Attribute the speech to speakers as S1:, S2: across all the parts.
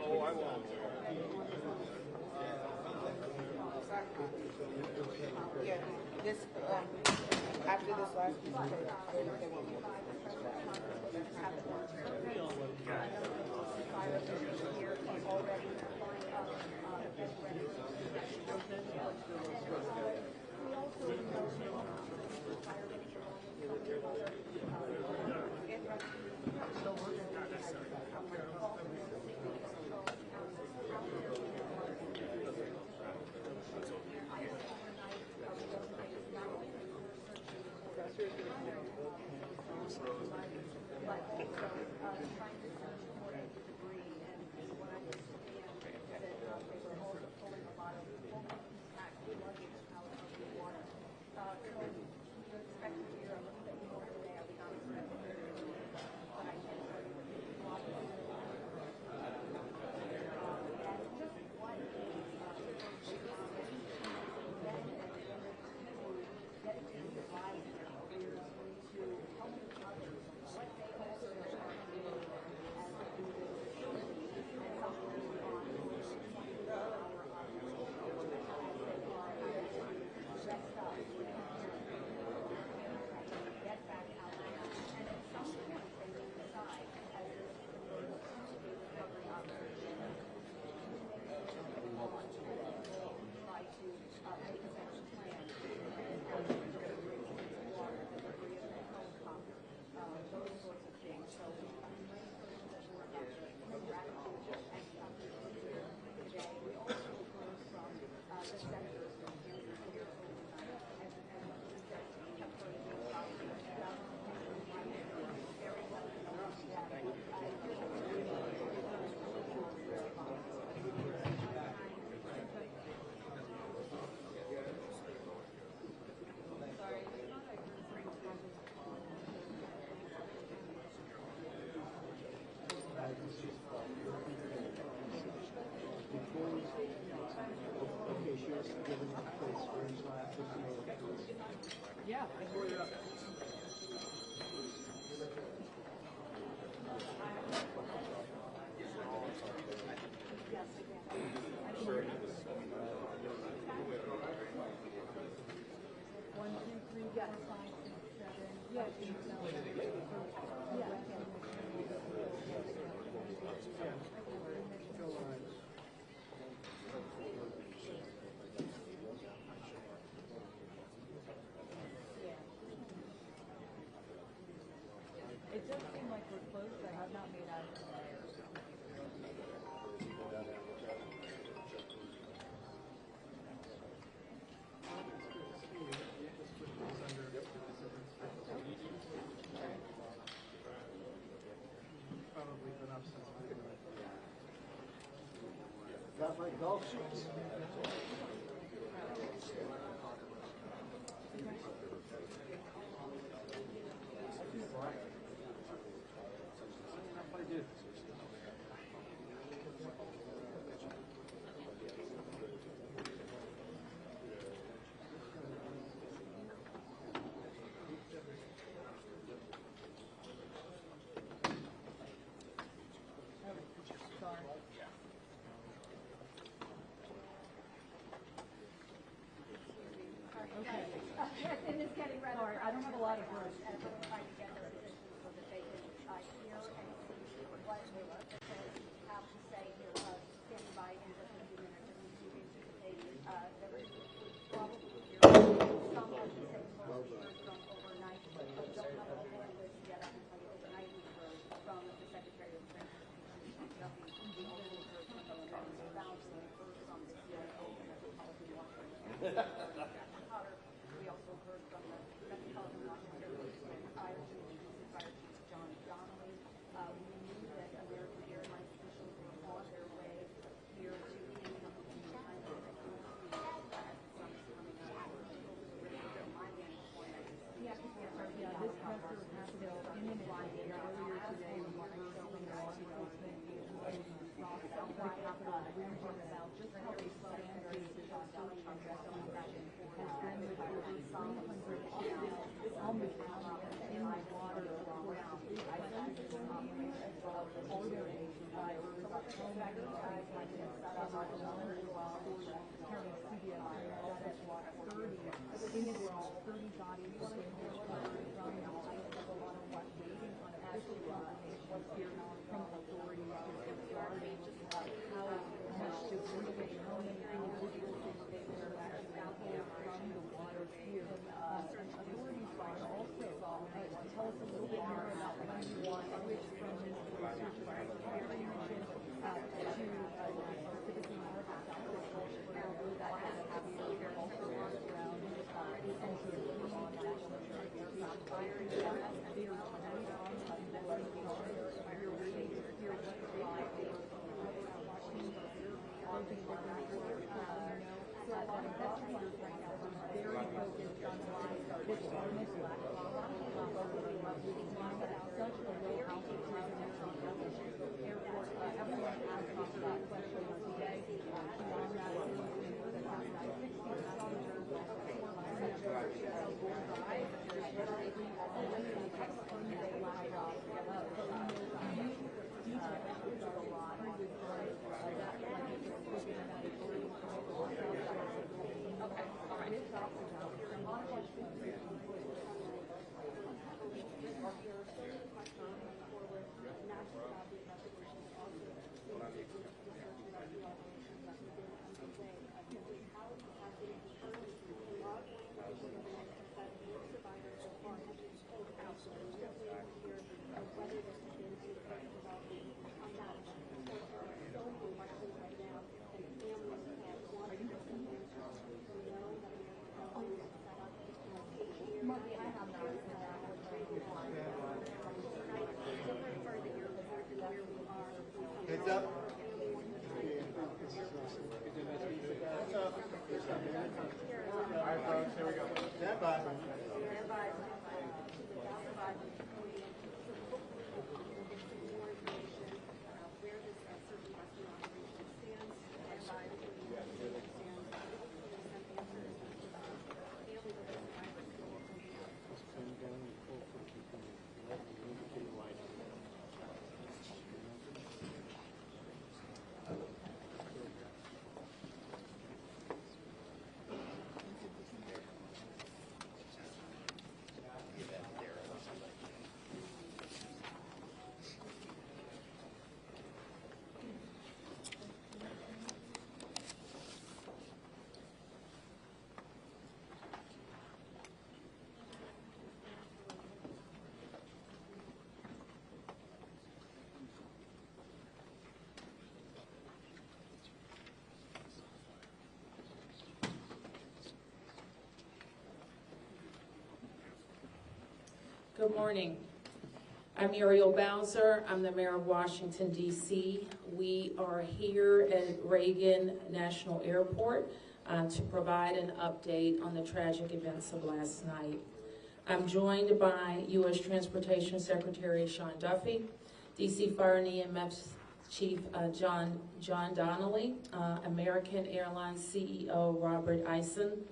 S1: Oh, I won't.
S2: Yeah, this, after this last piece of paper, I don't know if they want me to
S3: Yeah. It does seem like we're close. I have not made out of the wire.
S1: Probably been up since
S4: Got my golf shoes.
S1: I did.
S3: Sorry, I don't have a lot of words.
S5: We also heard from the Metropolitan Washington Fire Chief John Donnelly. We knew that American Airline officials were on their way here to Kingdom in time for the summit coming up.
S3: Yeah, this pressure happened in and earlier today. We heard from the Washington State Capitol region about just how they plan to search
S4: Heads up. All right, folks, here we go. Stand by.
S1: Good morning. I'm Muriel Bowser. I'm the mayor of Washington, D.C. We are here at Reagan National Airport to provide an update on the tragic events of last night. I'm joined by U.S. Transportation Secretary Sean Duffy, D.C. Fire and EMS Chief John Donnelly, American Airlines CEO Robert Eisen,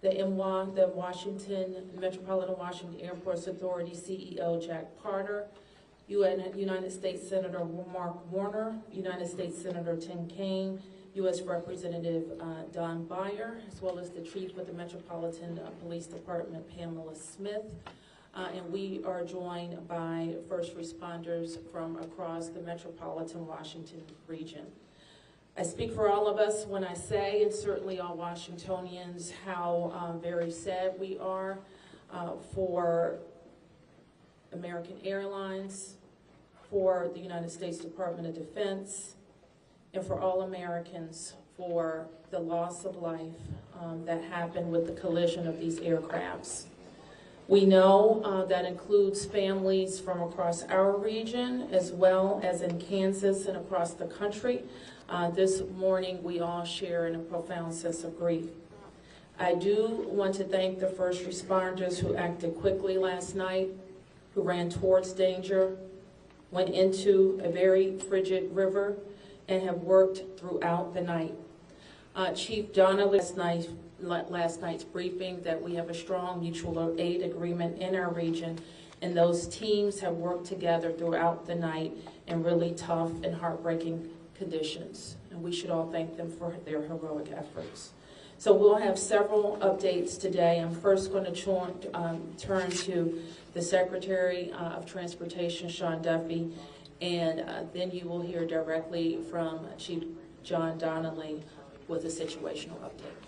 S1: the Metropolitan Washington Airports Authority CEO Jack Carter, United States Senator Mark Warner, United States Senator Tim Kaine, U.S. Representative Don Beyer, as well as the Chief of the Metropolitan Police Department, Pamela Smith. And we are joined by first responders from across the Metropolitan Washington region. I speak for all of us when I say, and certainly all Washingtonians, how very sad we are for American Airlines, for the United States Department of Defense, and for all Americans for the loss of life that happened with the collision of these aircrafts. We know that includes families from across our region as well as in Kansas and across the country. This morning we all share in a profound sense of grief. I do want to thank the first responders who acted quickly last night, who ran towards danger, went into a very frigid river, and have worked throughout the night. Chief Donnelly last night's briefing that we have a strong mutual aid agreement in our region, and those teams have worked together throughout the night in really tough and heartbreaking conditions, and we should all thank them for their heroic efforts. So we'll have several updates today. I'm first going to turn to the Secretary of Transportation, Sean Duffy, and then you will hear directly from Chief John Donnelly with a situational update.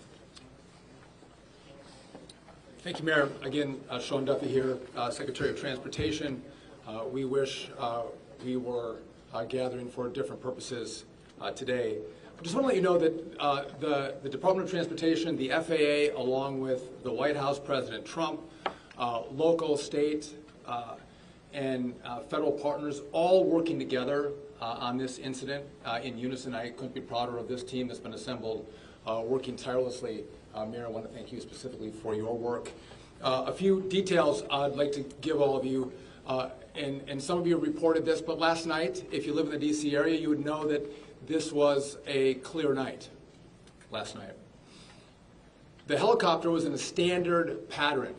S6: Thank you, Mayor. Again, Sean Duffy here, Secretary of Transportation. We wish we were gathering for different purposes today. I just want to let you know that the Department of Transportation, the FAA, along with the White House, President Trump, local, state, and federal partners, all working together on this incident in unison. I couldn't be prouder of this team that's been assembled, working tirelessly. Mayor, I want to thank you specifically for your work. A few details I'd like to give all of you, and some of you reported this, but last night, if you live in the D.C. area, you would know that this was a clear night last night. The helicopter was in a standard pattern.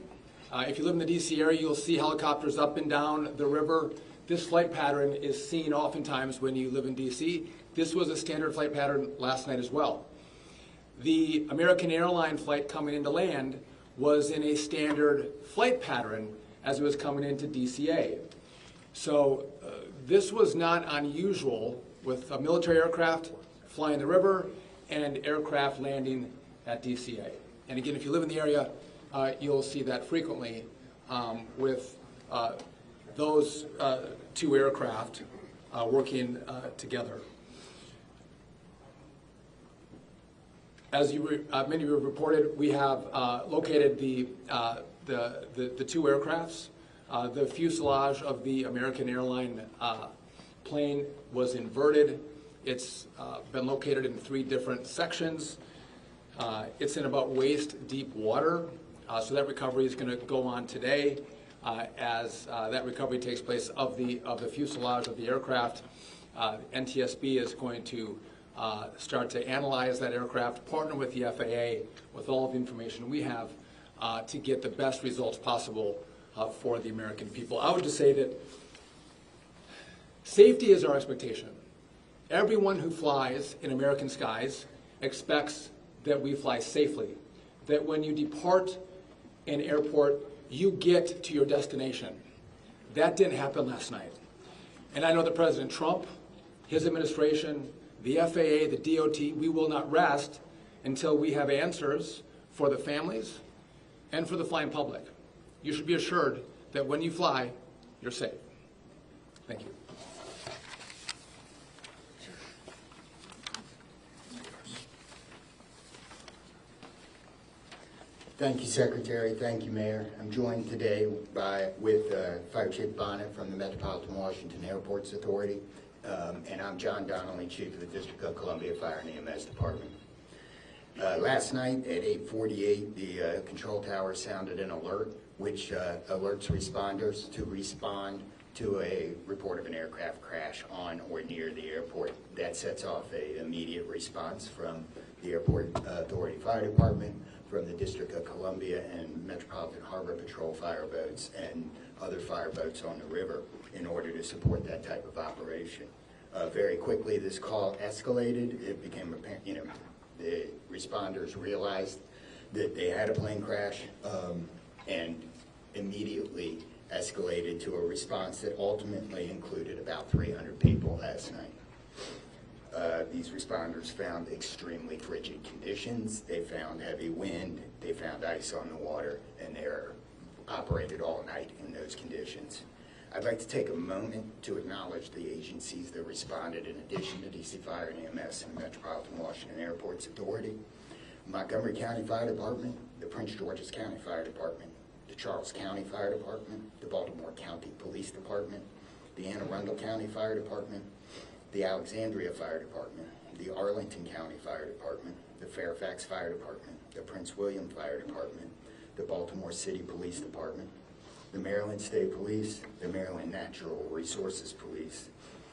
S6: If you live in the D.C. area, you'll see helicopters up and down the river. This flight pattern is seen oftentimes when you live in D.C. This was a standard flight pattern last night as well. The American Airline flight coming into land was in a standard flight pattern as it was coming into DCA. So this was not unusual with a military aircraft flying the river and aircraft landing at DCA. And again, if you live in the area, you'll see that frequently with those two aircraft working together. As many of you have reported, we have located the two aircrafts. The fuselage of the American Airline plane was inverted. It's been located in 3 different sections. It's in about waist-deep water, so that recovery is going to go on today as that recovery takes place of the fuselage of the aircraft. NTSB is going to start to analyze that aircraft, partner with the FAA with all of the information we have to get the best results possible for the American people. I would just say that safety is our expectation. Everyone who flies in American skies expects that we fly safely, that when you depart an airport, you get to your destination. That didn't happen last night. And I know that President Trump, his administration, the FAA, the DOT, we will not rest until we have answers for the families and for the flying public. You should be assured that when you fly, you're safe. Thank you.
S7: Thank you, Secretary. Thank you, Mayor. I'm joined today with Fire Chief Bonnet from the Metropolitan Washington Airports Authority, and I'm John Donnelly, Chief of the District of Columbia Fire and EMS Department. Last night at 8:48, the control tower sounded an alert, which alerts responders to respond to a report of an aircraft crash on or near the airport. That sets off an immediate response from the Airport Authority Fire Department, from the District of Columbia and Metropolitan Harbor Patrol fire boats and other fire boats on the river in order to support that type of operation. Very quickly, this call escalated. It became apparent, the responders realized that they had a plane crash and immediately escalated to a response that ultimately included about 300 people last night. These responders found extremely frigid conditions. They found heavy wind. They found ice on the water, and they're operated all night in those conditions. I'd like to take a moment to acknowledge the agencies that responded in addition to DC Fire and EMS and the Metropolitan Washington Airports Authority. Montgomery County Fire Department, the Prince George's County Fire Department, the Charles County Fire Department, the Baltimore County Police Department, the Anne Arundel County Fire Department, the Alexandria Fire Department, the Arlington County Fire Department, the Fairfax Fire Department, the Prince William Fire Department, the Baltimore City Police Department, the Maryland State Police, the Maryland Natural Resources Police,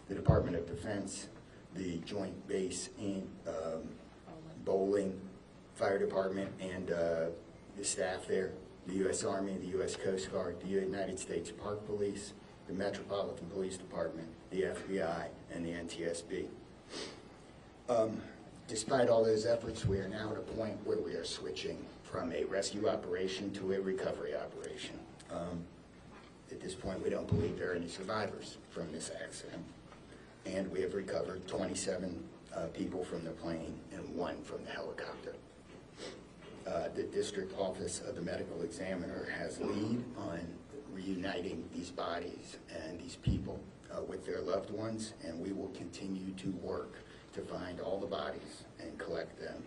S7: the Department of Defense, the Joint Base in Bowling Fire Department and the staff there, the U.S. Army, the U.S. Coast Guard, the United States Park Police, the Metropolitan Police Department, the FBI, and the NTSB. Despite all those efforts, we are now at a point where we are switching from a rescue operation to a recovery operation. At this point, we don't believe there are any survivors from this accident, and we have recovered 27 people from the plane and 1 from the helicopter. The District Office of the Medical Examiner has lead on reuniting these bodies and these people with their loved ones, and we will continue to work to find all the bodies and collect them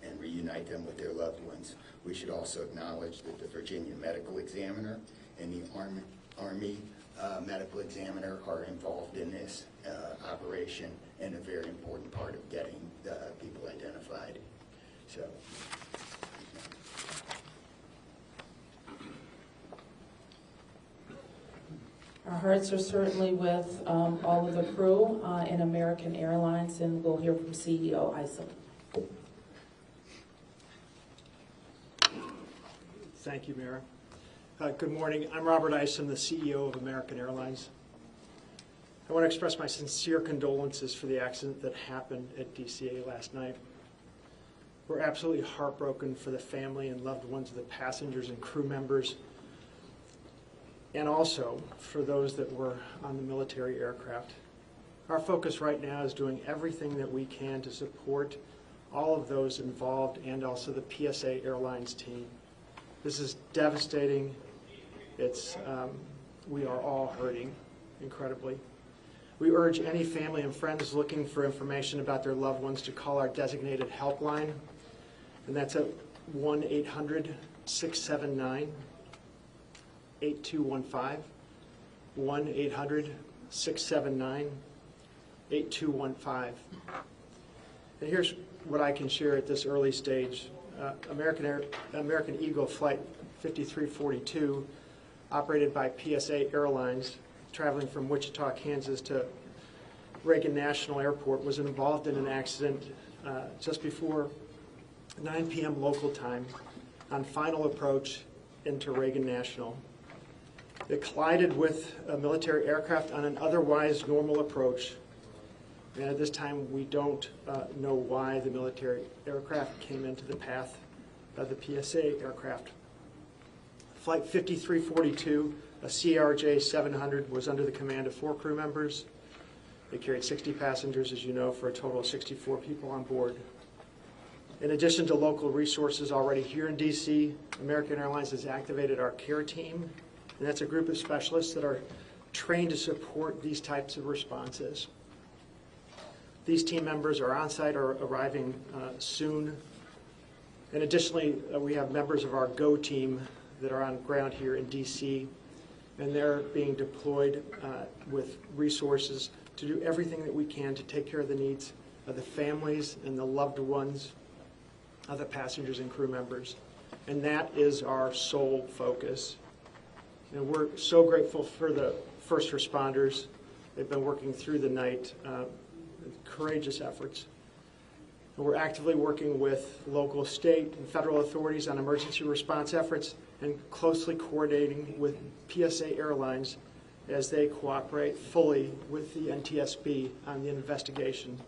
S7: and reunite them with their loved ones. We should also acknowledge that the Virginia Medical Examiner and the Army Medical Examiner are involved in this operation and a very important part of getting people identified. So.
S1: Our hearts are certainly with all of the crew in American Airlines, and we'll hear from CEO Isom.
S8: Thank you, Mayor. Good morning. I'm Robert Isom, the CEO of American Airlines. I want to express my sincere condolences for the accident that happened at DCA last night. We're absolutely heartbroken for the family and loved ones of the passengers and crew members, and also for those that were on the military aircraft. Our focus right now is doing everything that we can to support all of those involved and also the PSA Airlines team. This is devastating. We are all hurting incredibly. We urge any family and friends looking for information about their loved ones to call our designated helpline, and that's at 1-800-679-8215, 1-800-679-8215. And here's what I can share at this early stage. American Eagle Flight 5342, operated by PSA Airlines, traveling from Wichita, Kansas to Reagan National Airport, was involved in an accident just before 9 p.m. local time on final approach into Reagan National. It collided with a military aircraft on an otherwise normal approach. And at this time, we don't know why the military aircraft came into the path of the PSA aircraft. Flight 5342, a CRJ 700, was under the command of 4 crew members. They carried 60 passengers, as you know, for a total of 64 people on board. In addition to local resources already here in D.C., American Airlines has activated our care team, and that's a group of specialists that are trained to support these types of responses. These team members are on site or arriving soon. And additionally, we have members of our GO team that are on ground here in D.C., and they're being deployed with resources to do everything that we can to take care of the needs of the families and the loved ones of the passengers and crew members. And that is our sole focus. And we're so grateful for the first responders. They've been working through the night, courageous efforts. And we're actively working with local, state, and federal authorities on emergency response efforts and closely coordinating with PSA Airlines as they cooperate fully with the NTSB on the investigation.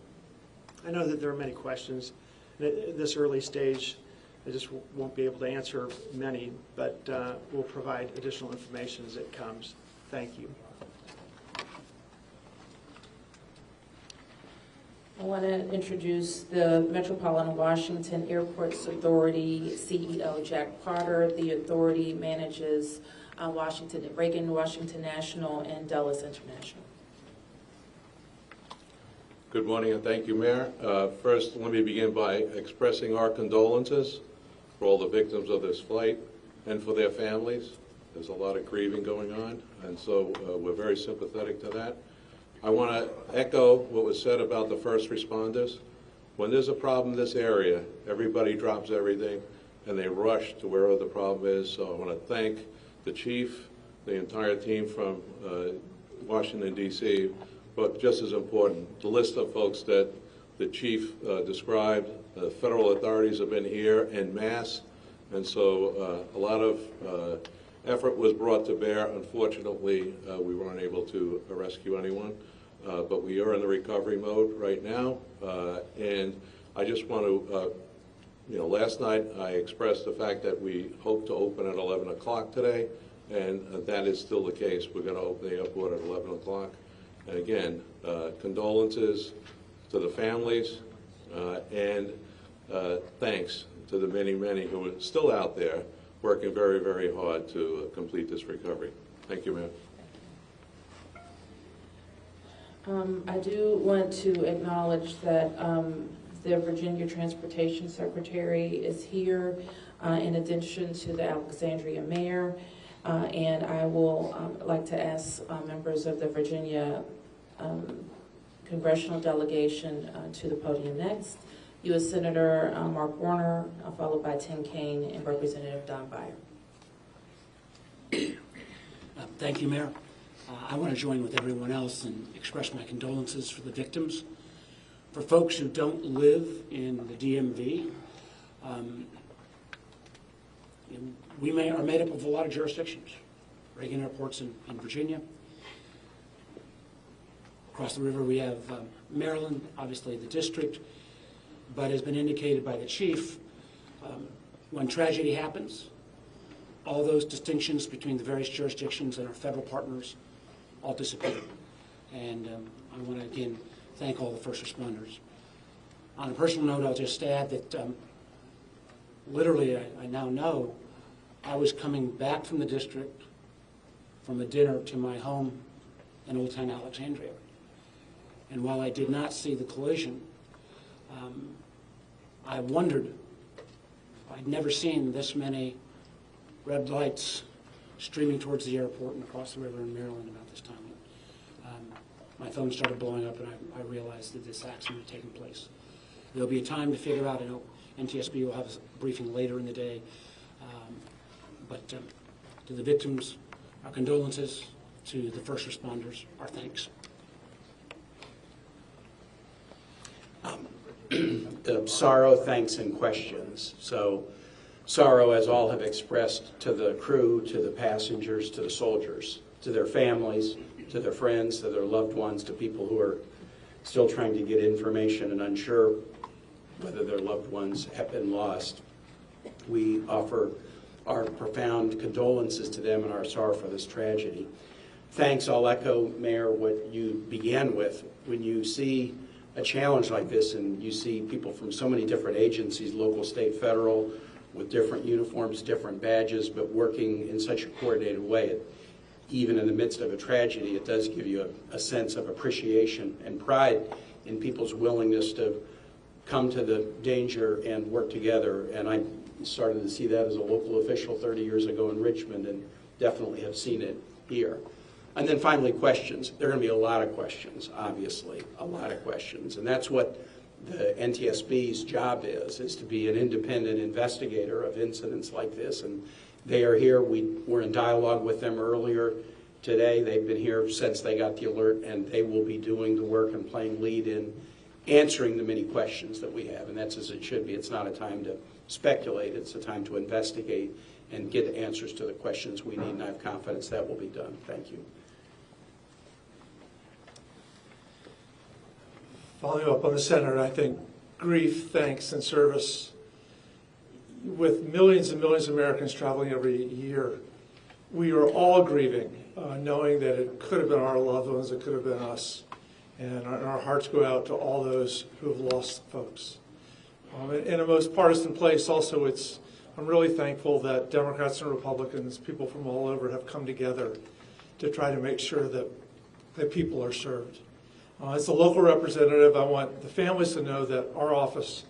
S8: I know that there are many questions. At this early stage, I just won't be able to answer many, but we'll provide additional information as it comes. Thank you.
S1: I want to introduce the Metropolitan Washington Airports Authority CEO, Jack Potter. The authority manages Reagan Washington National and Dulles International.
S9: Good morning and thank you, Mayor. First, let me begin by expressing our condolences for all the victims of this flight and for their families. There's a lot of grieving going on, and so we're very sympathetic to that. I want to echo what was said about the first responders. When there's a problem in this area, everybody drops everything and they rush to wherever the problem is. So I want to thank the chief, the entire team from Washington, D.C., but just as important, the list of folks that the chief described. The federal authorities have been here en masse, and so a lot of effort was brought to bear. Unfortunately, we weren't able to rescue anyone. but we are in the recovery mode right now. And I just want to, last night I expressed the fact that we hope to open at 11 o'clock today, and that is still the case. We're going to open the airport at 11 o'clock. And again, condolences to the families, and thanks to the many, many who are still out there working very, very hard to complete this recovery. Thank you, Mayor.
S1: I do want to acknowledge that the Virginia Transportation Secretary is here, in addition to the Alexandria Mayor. And I will like to ask members of the Virginia Congressional delegation to the podium next. U.S. Senator Mark Warner, followed by Tim Kaine and Representative Don Beyer.
S10: Thank you, Mayor. I want to join with everyone else and express my condolences for the victims. For folks who don't live in the DMV, we are made up of a lot of jurisdictions. Reagan Airport's in Virginia. Across the river we have Maryland, obviously the district, but as been indicated by the chief, when tragedy happens, all those distinctions between the various jurisdictions and our federal partners all disappear. And I want to again thank all the first responders. On a personal note, I'll just add that literally I now know I was coming back from the district from a dinner to my home in Old Town Alexandria. And while I did not see the collision, I wondered, I'd never seen this many red lights streaming towards the airport and across the river in Maryland about this time. My phone started blowing up and I realized that this accident had taken place. There'll be a time to figure out, I know NTSB will have a briefing later in the day, but to the victims, our condolences. To the first responders, our thanks.
S11: Sorrow, thanks, and questions. So sorrow, as all have expressed, to the crew, to the passengers, to the soldiers, to their families, to their friends, to their loved ones, to people who are still trying to get information and unsure whether their loved ones have been lost. We offer our profound condolences to them and our sorrow for this tragedy. Thanks, I'll echo, Mayor, what you began with. When you see a challenge like this and you see people from so many different agencies, local, state, federal, with different uniforms, different badges, but working in such a coordinated way, even in the midst of a tragedy, it does give you a sense of appreciation and pride in people's willingness to come to the danger and work together. And I started to see that as a local official 30 years ago in Richmond, and definitely have seen it here. And then finally, questions. There are going to be a lot of questions, obviously, a lot of questions. And that's what the NTSB's job is to be an independent investigator of incidents like this. And they are here. We were in dialogue with them earlier today. They've been here since they got the alert, and they will be doing the work and playing lead in answering the many questions that we have. And that's as it should be. It's not a time to speculate. It's a time to investigate and get answers to the questions we need, and I have confidence that will be done. Thank you.
S12: Following up on the Senator, I think grief, thanks, and service, with millions and millions of Americans traveling every year, we are all grieving, knowing that it could have been our loved ones, it could have been us. And our hearts go out to all those who have lost folks. In a most partisan place also, I'm really thankful that Democrats and Republicans, people from all over, have come together to try to make sure that people are served. As a local representative, I want the families to know that our office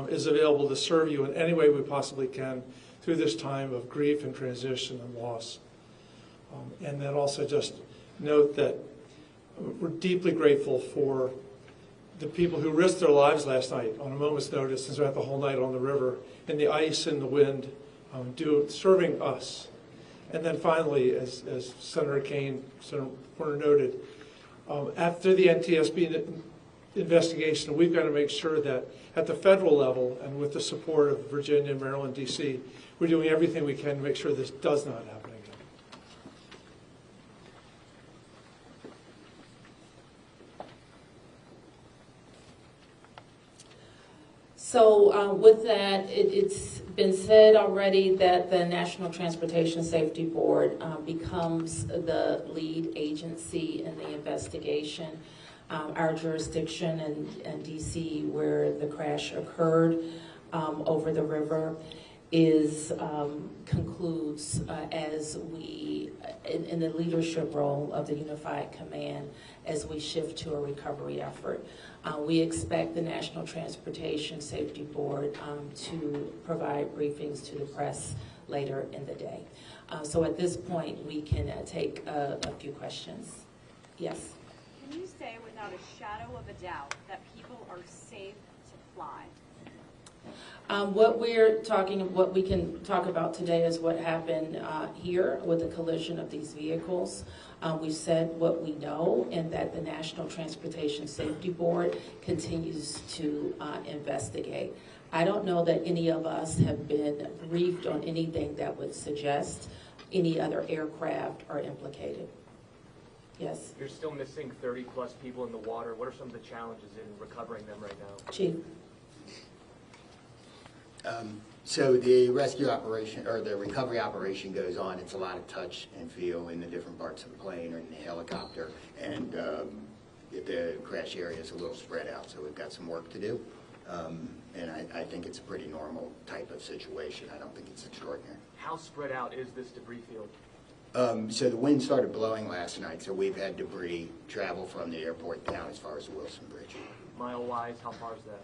S12: is available to serve you in any way we possibly can through this time of grief and transition and loss. And then also just note that we're deeply grateful for the people who risked their lives last night on a moment's notice and spent the whole night on the river in the ice and the wind, serving us. And then finally, as Senator Kaine, Senator Warner noted, after the NTSB investigation, we've got to make sure that at the federal level and with the support of Virginia, Maryland, D.C., we're doing everything we can to make sure this does not happen again.
S1: So with that, it's been said already that the National Transportation Safety Board becomes the lead agency in the investigation. Our jurisdiction in DC, where the crash occurred over the river, concludes as we, in the leadership role of the Unified Command, as we shift to a recovery effort. We expect the National Transportation Safety Board to provide briefings to the press later in the day. So at this point, we can take a few questions. Yes?
S5: Can you say without a shadow of a doubt that people are safe to fly?
S1: What we can talk about today is what happened here with the collision of these vehicles. We've said what we know, and that the National Transportation Safety Board continues to investigate. I don't know that any of us have been briefed on anything that would suggest any other aircraft are implicated. Yes?
S13: You're still missing 30-plus people in the water. What are some of the challenges in recovering them right now?
S1: Chief?
S7: So the rescue operation, or the recovery operation, goes on. It's a lot of touch and feel in the different parts of the plane or in the helicopter, and the crash area is a little spread out, so we've got some work to do. And I think it's a pretty normal type of situation. I don't think it's extraordinary.
S13: How spread out is this debris field?
S7: So the wind started blowing last night, so we've had debris travel from the airport down as far as the Wilson Bridge.
S13: Mile-wise, how far is that?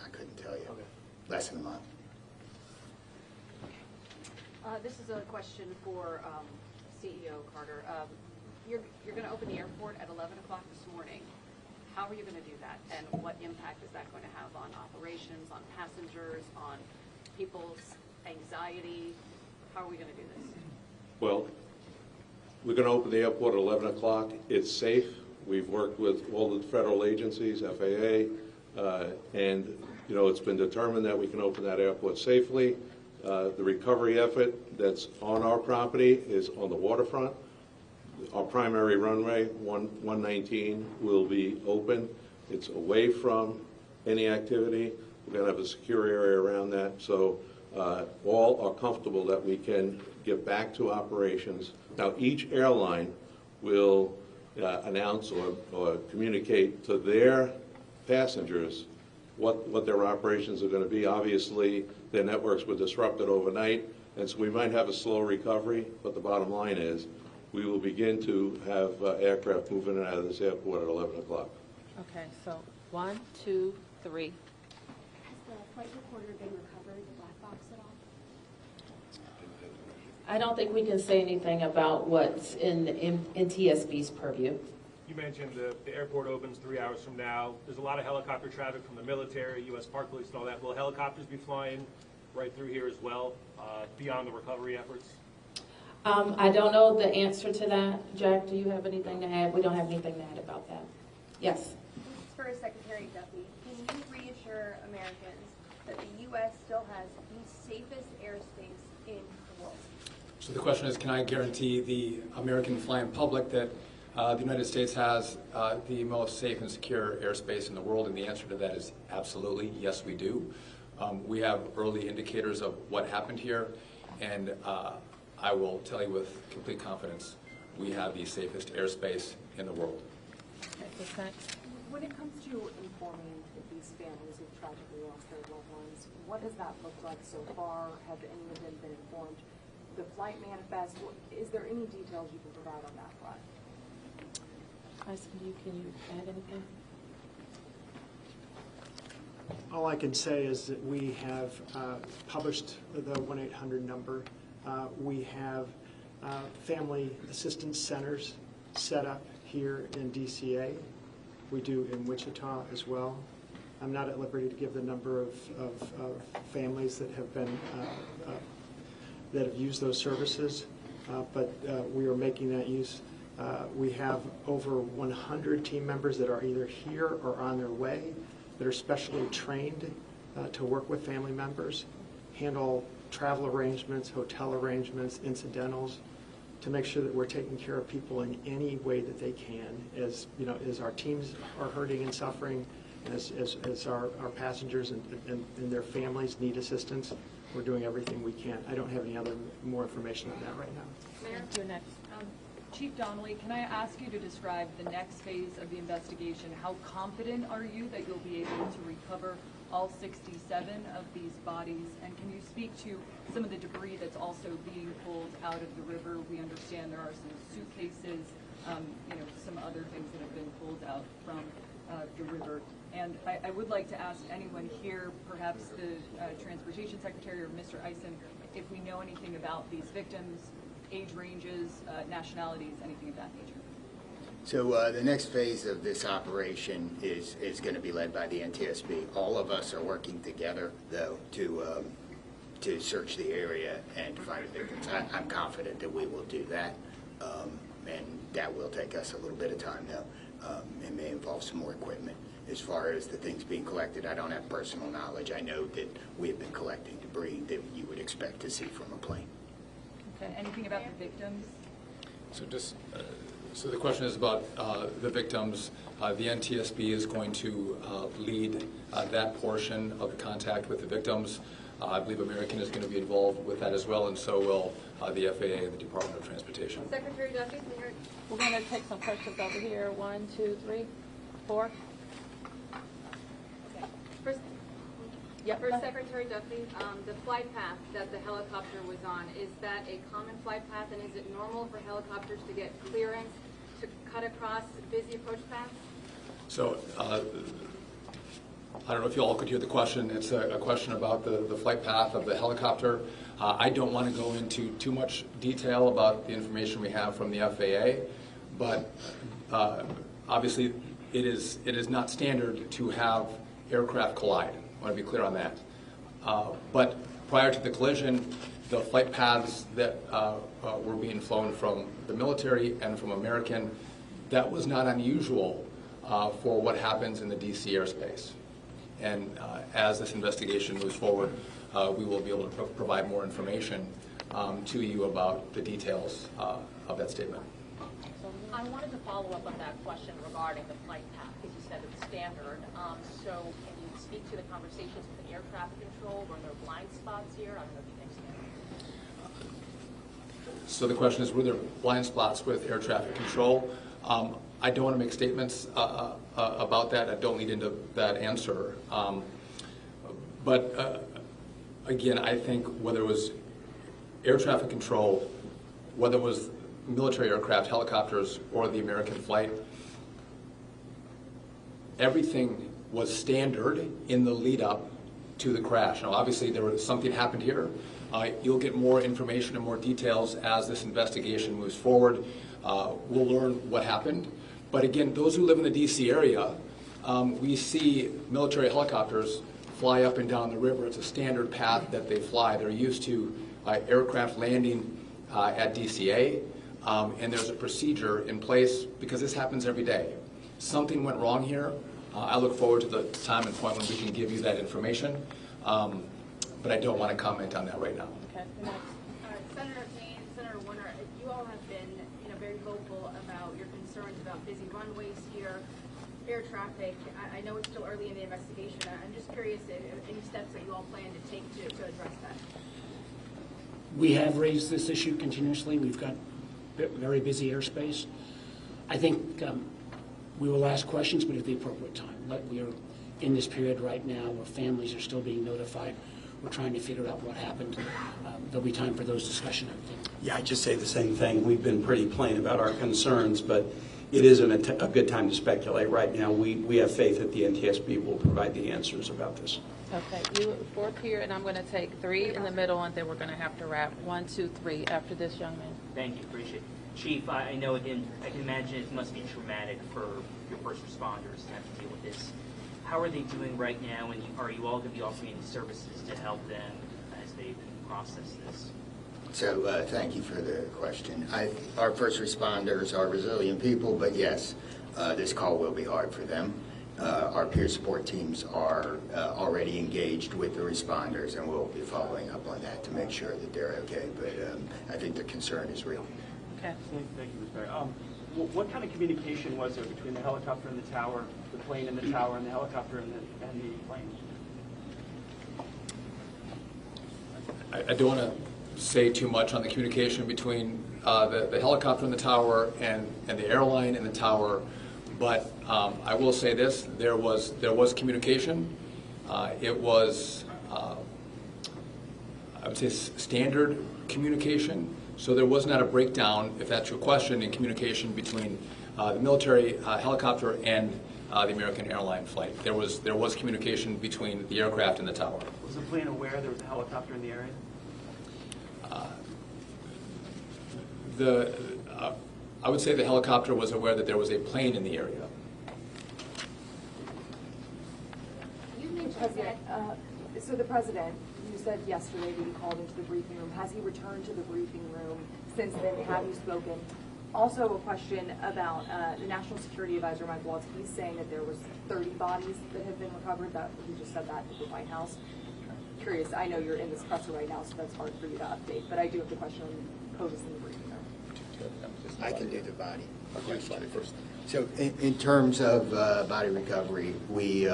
S7: I couldn't tell you.
S13: Okay.
S7: Less than a mile.
S5: This is a question for CEO Carter. You're going to open the airport at 11 o'clock this morning. How are you going to do that? And what impact is that going to have on operations, on passengers, on people's anxiety? How are we going to do this?
S9: Well, we're going to open the airport at 11 o'clock. It's safe. We've worked with all the federal agencies, FAA, and you know, it's been determined that we can open that airport safely. The recovery effort that's on our property is on the waterfront. Our primary runway, 119, will be open. It's away from any activity. We're going to have a secure area around that, so all are comfortable that we can get back to operations. Now, each airline will announce or communicate to their passengers what their operations are going to be. Obviously, their networks were disrupted overnight, and so we might have a slow recovery, but the bottom line is we will begin to have aircraft moving in and out of this airport at 11 o'clock.
S2: Okay, so 1, 2, 3.
S5: Has the flight recorder been recovered, the black box at all?
S1: I don't think we can say anything about what's in TSB's purview.
S13: You mentioned the airport opens 3 hours from now. There's a lot of helicopter traffic from the military, U.S. Park Police and all that. Will helicopters be flying right through here as well, beyond the recovery efforts?
S1: I don't know the answer to that. Jack, do you have anything to add? We don't have anything to add about that. Yes?
S14: This is for Secretary Duffy. Can you reassure Americans that the U.S. still has the safest airspace in the world?
S6: So the question is, can I guarantee the American flying public that the United States has the most safe and secure airspace in the world? And the answer to that is absolutely, yes, we do. We have early indicators of what happened here, and I will tell you with complete confidence, we have the safest airspace in the world.
S15: When it comes to informing these families who've tragically lost their loved ones, what does that look like so far? Have any of them been informed? The flight manifest, is there any details you can provide on that front?
S1: Can you add anything?
S8: All I can say is that we have published the 1-800 number. We have family assistance centers set up here in DCA. We do in Wichita as well. I'm not at liberty to give the number of families that have been that have used those services, but we are making that use. We have over 100 team members that are either here or on their way that are specially trained to work with family members, handle travel arrangements, hotel arrangements, incidentals, to make sure that we're taking care of people in any way that they can, as you know, as our teams are hurting and suffering, As our passengers and their families need assistance, we're doing everything we can. I don't have any more information on that right now.
S15: Mayor?
S3: You're next.
S15: Chief Donnelly, can I ask you to describe the next phase of the investigation? How confident are you that you'll be able to recover all 67 of these bodies? And can you speak to some of the debris that's also being pulled out of the river? We understand there are some suitcases, some other things that have been pulled out from the river. And I would like to ask anyone here, perhaps the Transportation Secretary or Mr. Eisen, if we know anything about these victims, age ranges, nationalities, anything of that nature.
S7: So the next phase of this operation is going to be led by the NTSB. All of us are working together, though, to search the area and to find the victims. I'm confident that we will do that, and that will take us a little bit of time, though. It may involve some more equipment. As far as the things being collected, I don't have personal knowledge. I know that we have been collecting debris that you would expect to see from a plane.
S15: Okay. Anything about the victims?
S6: So the question is about the victims. The NTSB is going to lead that portion of the contact with the victims. I believe American is going to be involved with that as well, and so will the FAA and the Department of Transportation.
S14: Secretary Duffy,
S16: we're going to take some questions over here. 1, 2, 3, 4.
S14: First, Secretary Duffy, the flight path that the helicopter was on, is that a common flight path, and is it normal for helicopters to get clearance to cut across busy approach paths?
S6: So I don't know if you all could hear the question. It's a question about the flight path of the helicopter. I don't want to go into too much detail about the information we have from the FAA, but obviously it is not standard to have aircraft collide. I want to be clear on that. But prior to the collision, the flight paths that were being flown from the military and from American, that was not unusual for what happens in the DC airspace. And as this investigation moves forward, we will be able to provide more information to you about the details of that statement.
S16: I wanted to follow up on that question regarding the flight path, because you said it's standard. So can you speak to the conversations with air traffic control? Were there blind spots here? I don't know if you can stand.
S6: So the question is, were there blind spots with air traffic control? I don't want to make statements about that. I don't lead into that answer. But again, I think whether it was air traffic control, whether it was military aircraft, helicopters, or the American flight, everything was standard in the lead up to the crash. Now, obviously, something happened here. You'll get more information and more details as this investigation moves forward. We'll learn what happened. But again, those who live in the DC area, we see military helicopters fly up and down the river. It's a standard path that they fly. They're used to aircraft landing at DCA. And there's a procedure in place because this happens every day. Something went wrong here. I look forward to the time and point when we can give you that information, but I don't want to comment on that right now.
S16: Okay.
S14: Senator Kane, Senator Warner, you all have been very vocal about your concerns about busy runways here, air traffic. I know it's still early in the investigation. I'm just curious if any steps that you all plan to take to address that.
S10: We have raised this issue continuously. We've got very busy airspace. I think we will ask questions, but at the appropriate time. We are in this period right now where families are still being notified. We're trying to figure out what happened. There'll be time for those discussions, I think.
S11: Yeah, I just say the same thing. We've been pretty plain about our concerns, but it isn't a good time to speculate right now. We have faith that the NTSB will provide the answers about this.
S16: Okay, you fourth here, and I'm going to take 3 in the middle, and then we're going to have to wrap 1, 2, 3 after this young man.
S17: Thank you, appreciate it. Chief, I know, again, I can imagine it must be traumatic for your first responders to have to deal with this. How are they doing right now, and are you all going to be offering any services to help them as they process this?
S7: So thank you for the question. Our first responders are resilient people, but yes, this call will be hard for them. Our peer support teams are already engaged with the responders, and we'll be following up on that to make sure that they're okay. But I think the concern is real.
S16: Okay.
S4: Thank you, Mr. Mayor.
S18: What kind of communication was there between the helicopter and the tower, the plane and the tower, and the helicopter and the plane?
S6: I don't want to say too much on the communication between the helicopter and the tower and the airline and the tower, but I will say this: there was communication. It was I would say standard communication. So there was not a breakdown, if that's your question, in communication between the military helicopter and the American airline flight. There was communication between the aircraft and the tower.
S18: Was the plane aware there was a helicopter in the area?
S6: I would say the helicopter was aware that there was a plane in the area.
S15: You mentioned that. So the president, you said yesterday that he called into the briefing room. Has he returned to the briefing room since then? Have you spoken? Also, a question about the National Security Advisor, Mike Waltz. He's saying that there was 30 bodies that have been recovered. That he just said that at the White House. Curious. I know you're in this presser right now, so that's hard for you to update. But I do have the question on POTUS in the briefing room.
S7: I can do the body question first. So in terms of body recovery, we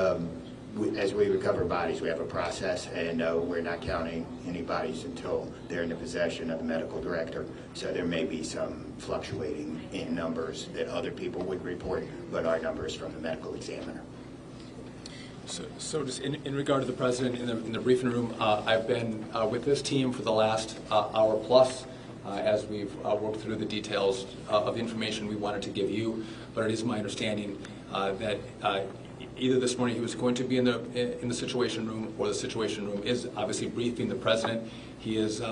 S7: as we recover bodies, we have a process, and we're not counting any bodies until they're in the possession of the medical director. So there may be some fluctuating in numbers that other people would report, but our numbers from the medical examiner.
S6: So just in regard to the president in the briefing room, I've been with this team for the last hour plus as we've worked through the details of the information we wanted to give you. But it is my understanding that either this morning he was going to be in the situation room, or the situation room is obviously briefing the president. He has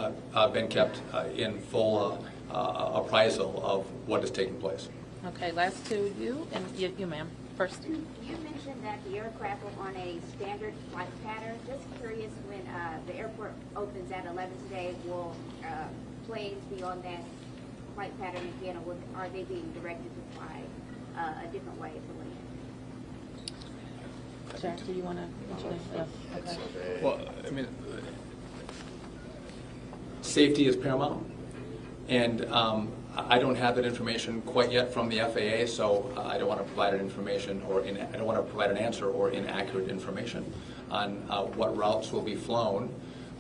S6: been kept in full appraisal of what is taking place.
S1: Okay, last two, you and you ma'am. First.
S19: You mentioned that the aircraft were on a standard flight pattern. Just curious, when the airport opens at 11 today, will planes be on that flight pattern again, or are they being directed to fly a different way to land?
S1: Jack, do you want to? Okay.
S6: Well, I mean, safety is paramount, and I don't have that information quite yet from the FAA, so I don't want to provide an information I don't want to provide an answer or inaccurate information on what routes will be flown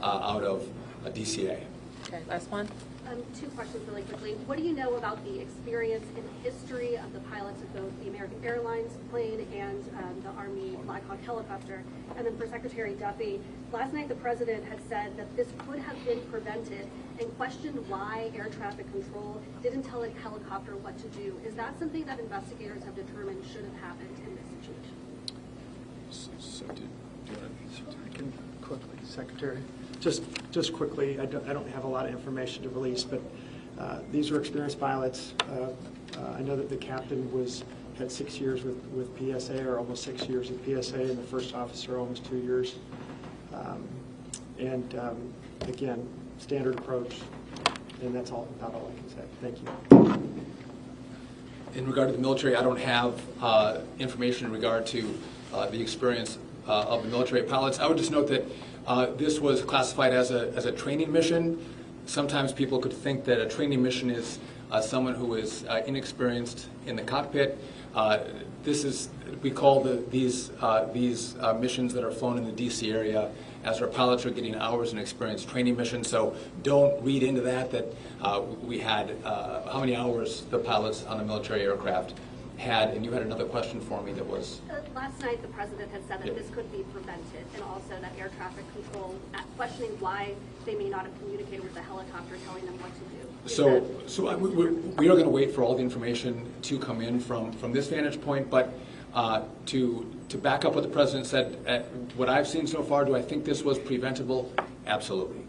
S6: out of DCA.
S1: Okay, last one.
S20: Two questions really quickly. What do you know about the experience and history of the pilots of both the American Airlines plane and the Army Black Hawk helicopter? And then for Secretary Duffy, last night the President had said that this could have been prevented and questioned why air traffic control didn't tell a helicopter what to do. Is that something that investigators have determined should have happened in this situation?
S8: I can quickly, Secretary. Just quickly, I don't have a lot of information to release, but these were experienced pilots. I know that the captain had 6 years with PSA, or almost 6 years with PSA, and the first officer almost 2 years. Again, standard approach, and that's about all I can say. Thank you.
S6: In regard to the military, I don't have information in regard to the experience of the military pilots. I would just note that this was classified as a training mission. Sometimes people could think that a training mission is someone who is inexperienced in the cockpit. We call these missions that are flown in the DC area, as our pilots are getting hours in experience, training missions. So don't read into that we had how many hours the pilots on the military aircraft had. And you had another question for me that was?
S20: Last night the President had said that this could be prevented, and also that air traffic control, questioning why they may not have communicated with the helicopter telling them what to do.
S6: So we are going to wait for all the information to come in from this vantage point, but to back up what the President said, what I've seen so far, do I think this was preventable? Absolutely.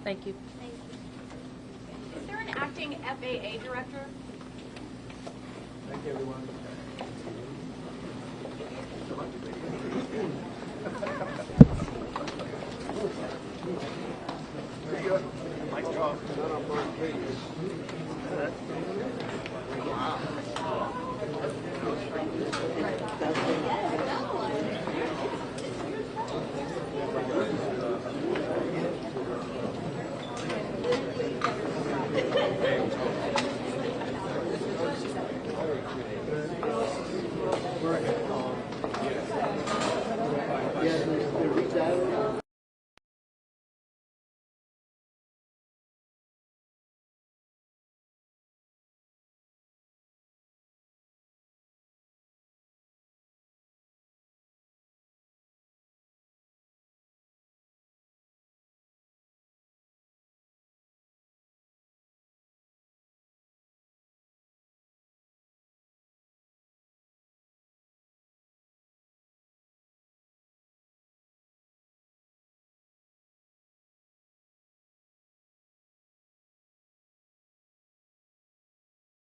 S1: Thank you.
S14: Thank you. Is there an acting FAA director?
S8: Thank you, everyone.